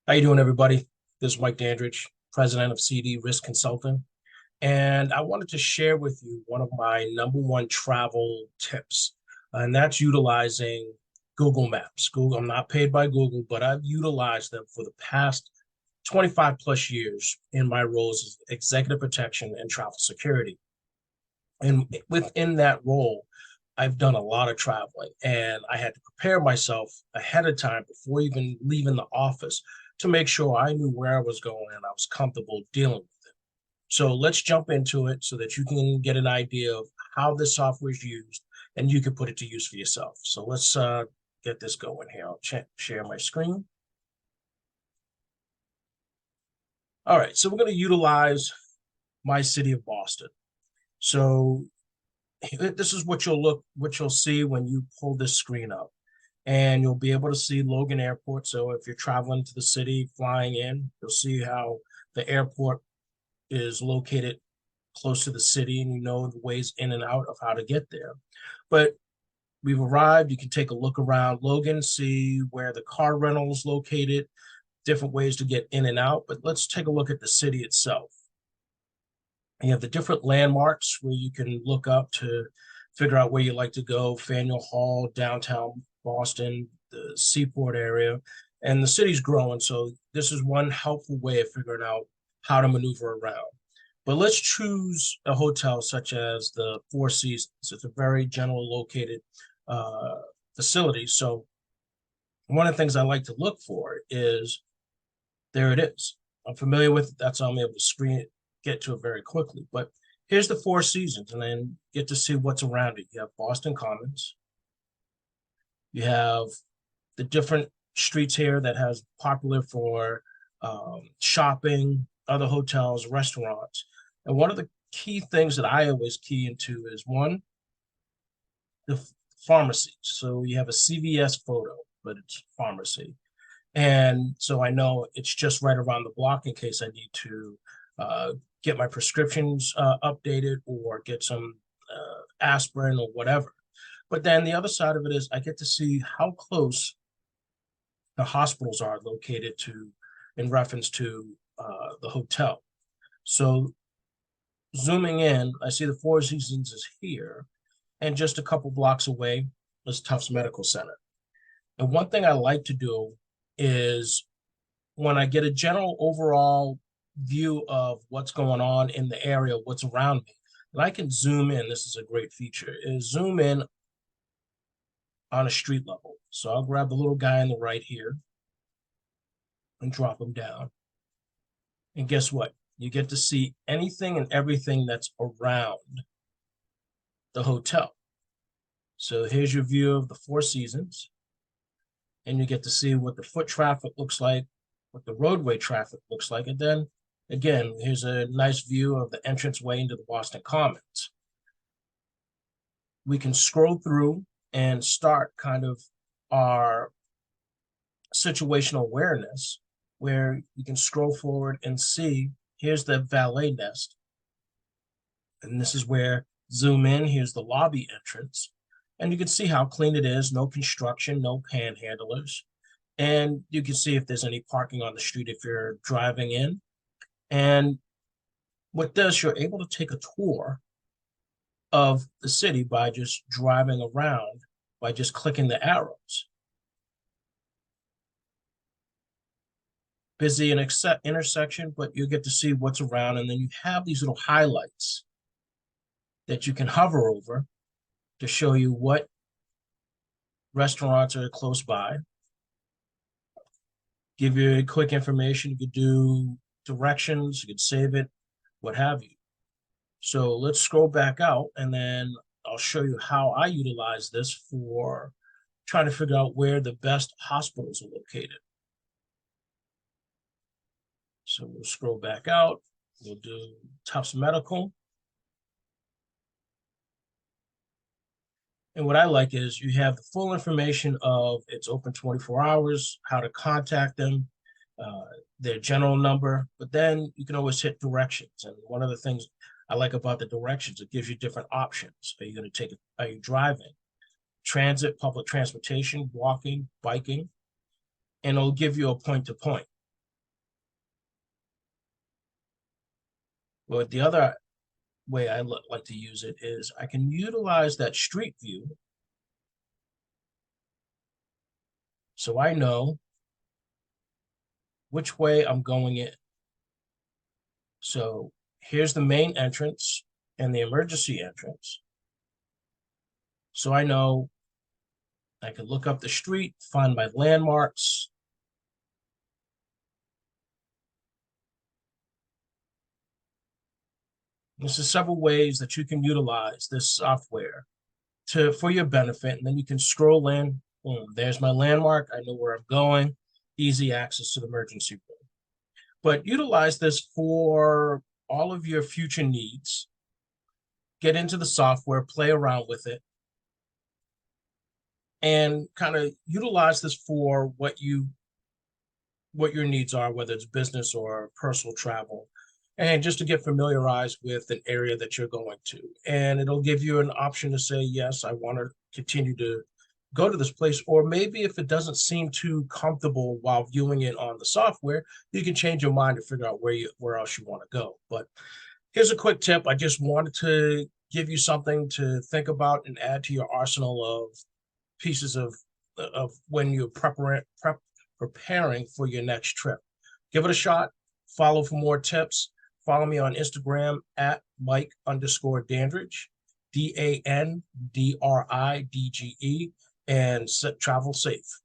How you doing, everybody? This is Mike Dandridge, president of CD Risk Consulting, and I wanted to share with you one of my number one travel tips, and that's utilizing Google Maps. Google, I'm not paid by Google, but I've utilized them for the past 25 plus years in my roles as executive protection and travel security. And within that role, I've done a lot of traveling and I had to prepare myself ahead of time before even leaving the office to make sure I knew where I was going and I was comfortable dealing with it. So let's jump into it so that you can get an idea of how this software is used and you can put it to use for yourself. So let's get this going here. I'll share my screen. All right, so we're going to utilize my city of Boston. So this is what you'll see when you pull this screen up. And you'll be able to see Logan Airport. So if you're traveling to the city, flying in, you'll see how the airport is located close to the city and you know the ways in and out of how to get there. But we've arrived. You can take a look around Logan, see where the car rental is located, different ways to get in and out. But let's take a look at the city itself. You have the different landmarks where you can look up to figure out where you like to go: Faneuil Hall, downtown Boston, the Seaport area, and the city's growing. So this is one helpful way of figuring out how to maneuver around. But let's choose a hotel such as the Four Seasons. It's a very general located uh, facility. So one of the things I like to look for is there it is. I'm familiar with it. That's how I'm able to screen it, get to it very quickly. But here's the Four Seasons, and then get to see what's around it. You have Boston Commons. You have the different streets here that has popular for shopping, other hotels, restaurants. And one of the key things that I always key into is one, the pharmacy. So you have a CVS photo, but it's pharmacy. And so I know it's just right around the block in case I need to get my prescriptions updated or get some aspirin or whatever. But then the other side of it is I get to see how close the hospitals are located to in reference to the hotel. So zooming in, I see the Four Seasons is here, and just a couple blocks away is Tufts Medical Center. And one thing I like to do is when I get a general overall view of what's going on in the area, what's around me, and I can zoom in. This is a great feature, is zoom in on a street level. So I'll grab the little guy on the right here and drop him down. And guess what? You get to see anything and everything that's around the hotel. So here's your view of the Four Seasons. And you get to see what the foot traffic looks like, what the roadway traffic looks like. And then again, here's a nice view of the entranceway into the Boston Commons. We can scroll through and start kind of our situational awareness where you can scroll forward and see here's the valet nest. And this is where zoom in, here's the lobby entrance. And you can see how clean it is, no construction, no panhandlers. And you can see if there's any parking on the street if you're driving in. And with this, you're able to take a tour of the city by just driving around, by just clicking the arrows. Busy and intersection, but you get to see what's around. And then you have these little highlights that you can hover over to show you what restaurants are close by. Give you quick information. You could do directions, you could save it, what have you. So let's scroll back out and then I'll show you how I utilize this for trying to figure out where the best hospitals are located. So we'll scroll back out. We'll do Tufts Medical. And what I like is you have the full information of it's open 24 hours, how to contact them, their general number, but then you can always hit directions. And one of the things I like about the directions, it gives you different options. Are you going to take it? Are you driving? Transit, public transportation, walking, biking, and it'll give you a point to point. Well, the other way I like to use it is I can utilize that street view so I know which way I'm going in. So here's the main entrance and the emergency entrance. So I know I can look up the street, find my landmarks. This is several ways that you can utilize this software for your benefit. And then you can scroll in. Boom, there's my landmark. I know where I'm going. Easy access to the emergency room. But utilize this for all of your future needs. Get into the software, play around with it, and kind of utilize this for what your needs are, whether it's business or personal travel, and just to get familiarized with an area that you're going to. And it'll give you an option to say, yes, I want to continue to go to this place. Or maybe if it doesn't seem too comfortable while viewing it on the software, you can change your mind to figure out where else you want to go. But here's a quick tip. I just wanted to give you something to think about and add to your arsenal of pieces of when you're preparing for your next trip. Give it a shot. Follow for more tips. Follow me on Instagram at Mike_Dandridge, DANDRIDGE, and travel safe.